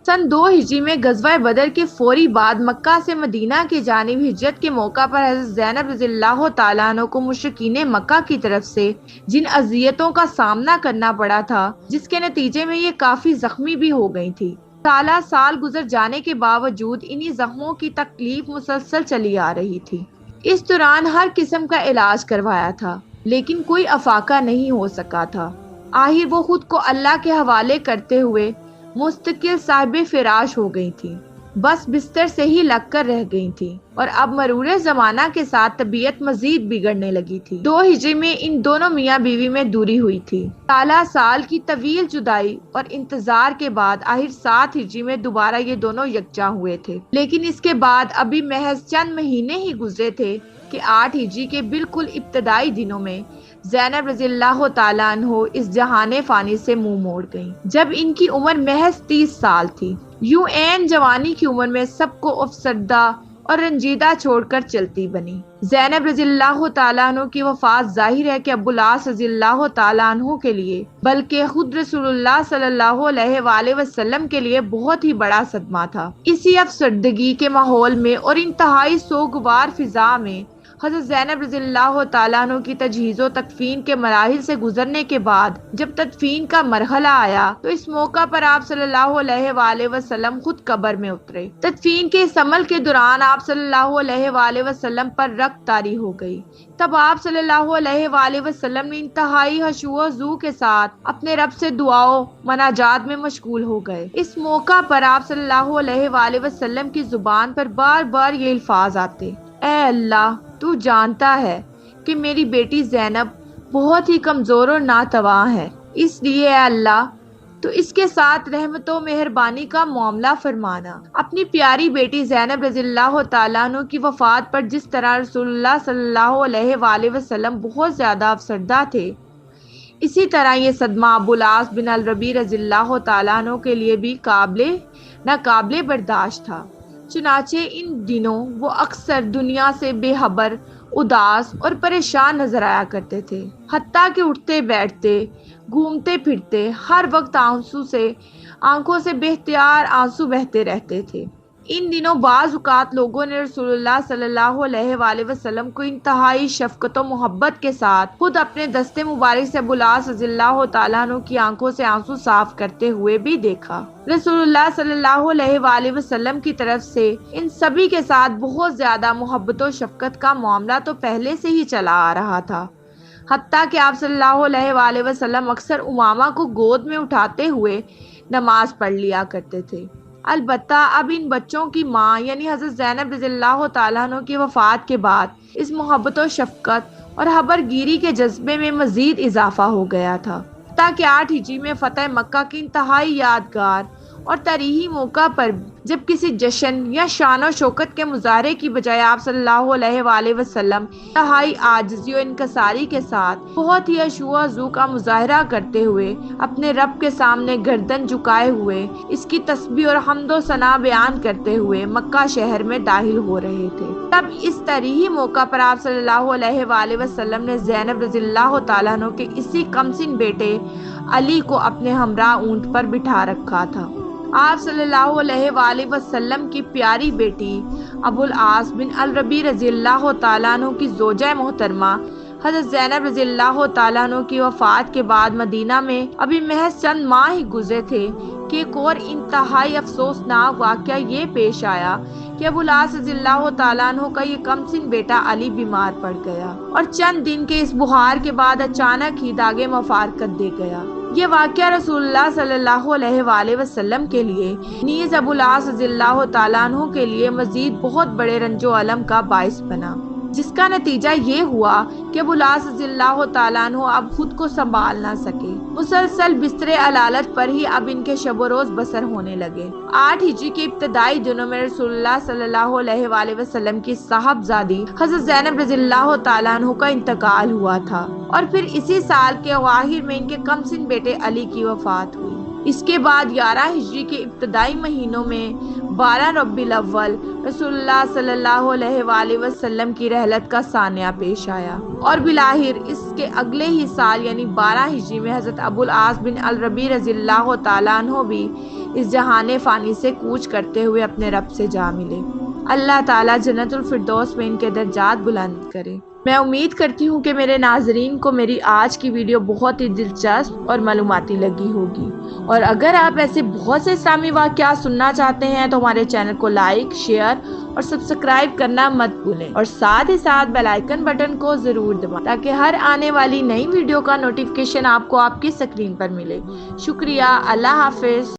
سن 2 ہجری میں غزوہ بدر کے فوری بعد مکہ سے مدینہ کی جانب ہجرت کے موقع پر حضرت زینب رضی اللہ تعالیٰ عنہ کو مشرکین مکہ کی طرف سے جن اذیتوں کا سامنا کرنا پڑا تھا، جس کے نتیجے میں یہ کافی زخمی بھی ہو گئی تھی۔ سال گزر جانے کے باوجود انہی زخموں کی تکلیف مسلسل چلی آ رہی تھی۔ اس دوران ہر قسم کا علاج کروایا تھا، لیکن کوئی افاقہ نہیں ہو سکا تھا۔ آخر وہ خود کو اللہ کے حوالے کرتے ہوئے مستقل صاحب فراش ہو گئی تھی، بس بستر سے ہی لگ کر رہ گئی تھی، اور اب مرور زمانہ کے ساتھ طبیعت مزید بگڑنے لگی تھی۔ 2 ہجری میں ان دونوں میاں بیوی میں دوری ہوئی تھی۔ سال کی طویل جدائی اور انتظار کے بعد آخر 7 ہجری میں دوبارہ یہ دونوں یکجا ہوئے تھے، لیکن اس کے بعد ابھی محض چند مہینے ہی گزرے تھے کہ 8 ہجری کے بالکل ابتدائی دنوں میں زینب رضی اللہ تعالیٰ عنہ اس جہان فانی سے منہ موڑ گئیں، جب ان کی عمر محض 30 سال تھی۔ یوں عین جوانی کی عمر میں سب کو افسردہ اور رنجیدہ چھوڑ کر چلتی بنی۔ زینب رضی اللہ تعالیٰ عنہ کی وفات ظاہر ہے کہ ابو العاص رضی اللہ تعالیٰ عنہ کے لیے، بلکہ خود رسول اللہ صلی اللہ علیہ وآلہ وسلم کے لیے بہت ہی بڑا صدمہ تھا۔ اسی افسردگی کے ماحول میں اور انتہائی سوگوار فضا میں حضرت زینب رضی اللہ تعالیٰ عنہ کی تجہیز و تکفین کے مراحل سے گزرنے کے بعد جب تدفین کا مرحلہ آیا تو اس موقع پر آپ صلی اللہ علیہ وآلہ وسلم خود قبر میں اترے۔ تدفین کے اس عمل کے دوران آپ صلی اللہ علیہ وآلہ وسلم پر رقت طاری ہو گئی۔ تب آپ صلی اللہ علیہ وآلہ وسلم نے انتہائی خشوع و ذو کے ساتھ اپنے رب سے دعاؤں مناجات میں مشغول ہو گئے۔ اس موقع پر آپ صلی اللہ علیہ وآلہ وسلم کی زبان پر بار بار یہ الفاظ آتے: اے اللہ، تو جانتا ہے کہ میری بیٹی زینب بہت ہی کمزور اور ناتواں ہے، اس لیے اے اللہ تو اس کے ساتھ رحمت و مہربانی کا معاملہ فرمانا۔ اپنی پیاری بیٹی زینب رضی اللہ تعالیٰ عنہ کی وفات پر جس طرح رسول اللہ صلی اللہ علیہ وآلہ وسلم بہت زیادہ افسردہ تھے، اسی طرح یہ صدمہ ابو العاص بن الربیع رضی اللہ تعالیٰ عنہ کے لیے بھی ناقابل برداشت تھا۔ چنانچہ ان دنوں وہ اکثر دنیا سے بے خبر، اداس اور پریشان نظر آیا کرتے تھے، حتیٰ کہ اٹھتے بیٹھتے، گھومتے پھرتے ہر وقت آنکھوں سے بے اختیار آنسو بہتے رہتے تھے۔ ان دنوں بعض اوقات لوگوں نے رسول اللہ صلی اللہ علیہ وآلہ وسلم کو انتہائی شفقت و محبت کے ساتھ خود اپنے دستے مبارک سے ابو العاص رضی اللہ تعالیٰ عنہ کی آنکھوں سے آنسو صاف کرتے ہوئے بھی دیکھا۔ رسول اللہ صلی اللہ علیہ وآلہ وسلم کی طرف سے ان سبھی کے ساتھ بہت زیادہ محبت و شفقت کا معاملہ تو پہلے سے ہی چلا آ رہا تھا، حتیٰ کہ آپ صلی اللہ علیہ وآلہ وسلم اکثر امامہ کو گود میں اٹھاتے ہوئے نماز پڑھ لیا کرتے تھے۔ البتہ اب ان بچوں کی ماں یعنی حضرت زینب رضی اللہ تعالیٰ عنہ کی وفات کے بعد اس محبت و شفقت اور خبر گیری کے جذبے میں مزید اضافہ ہو گیا تھا، تاکہ 8 ہجری میں فتح مکہ کے انتہائی یادگار اور تاریخی موقع پر جب کسی جشن یا شان و شوکت کے مظاہرے کی بجائے آپ صلی اللہ علیہ وآلہ وسلم انتہائی عاجزی و انکساری کے ساتھ بہت ہی خشوع و ذو کا مظاہرہ کرتے ہوئے اپنے رب کے سامنے گردن جھکائے ہوئے اس کی تسبیح اور حمد و ثنا بیان کرتے ہوئے مکہ شہر میں داخل ہو رہے تھے، تب اس تاریخی موقع پر آپ صلی اللہ علیہ وآلہ وسلم نے زینب رضی اللہ تعالیٰ عنہ کے اسی کم سن بیٹے علی کو اپنے ہمراہ اونٹ پر بٹھا رکھا تھا۔ آپ صلی اللہ علیہ وآلہ وسلم کی پیاری بیٹی ابو العاص بن الربیع رضی اللہ تعالیٰ عنہ کی زوجہ محترمہ حضرت زینب رضی اللہ تعالیٰ عنہ کی وفات کے بعد مدینہ میں ابھی محض چند ماہ ہی گزرے تھے کہ ایک اور انتہائی افسوسناک واقعہ یہ پیش آیا کہ ابو العاص رضی اللہ تعالیٰ عنہ کا یہ کم سن بیٹا علی بیمار پڑ گیا اور چند دن کے اس بخار کے بعد اچانک ہی داغ مفارقت دے گیا۔ یہ واقعہ رسول اللہ صلی اللہ علیہ وآلہ وسلم کے لیے نیز ابو العاص رضی اللہ تعالیٰ عنہ کے لیے مزید بہت بڑے رنج و الم کا باعث بنا، جس کا نتیجہ یہ ہوا کہ ابو العاص رضی اللہ تعالیٰ عنہ اب خود کو سنبھال نہ سکے، مسلسل بستر علالت پر ہی اب ان کے شب و روز بسر ہونے لگے۔ 8 ہجری کے ابتدائی دنوں میں رسول اللہ صلی اللہ علیہ وآلہ وسلم کی صاحبزادی حضرت زینب رضی اللہ تعالیٰ عنہ کا انتقال ہوا تھا، اور پھر اسی سال کے اواخر میں ان کے کم سن بیٹے علی کی وفات ہوئی۔ اس کے بعد 11 ہجری کے ابتدائی مہینوں میں 12 ربیع الاول رسول اللہ صلی اللہ علیہ وآلہ وسلم کی رحلت کا سانحہ پیش آیا، اور بالآخر اس کے اگلے ہی سال یعنی 12 ہجری میں حضرت ابو العاص بن الربیع رضی اللہ تعالیٰ عنہ بھی اس جہان فانی سے کوچ کرتے ہوئے اپنے رب سے جا ملے۔ اللہ تعالیٰ جنت الفردوس میں ان کے درجات بلند کرے۔ میں امید کرتی ہوں کہ میرے ناظرین کو میری آج کی ویڈیو بہت ہی دلچسپ اور معلوماتی لگی ہوگی، اور اگر آپ ایسے بہت سے اسلامی واقعات سننا چاہتے ہیں تو ہمارے چینل کو لائک، شیئر اور سبسکرائب کرنا مت بھولیں، اور ساتھ ہی ساتھ بیل آئیکن بٹن کو ضرور دبائیں تاکہ ہر آنے والی نئی ویڈیو کا نوٹیفیکیشن آپ کو آپ کی اسکرین پر ملے۔ شکریہ، اللہ حافظ۔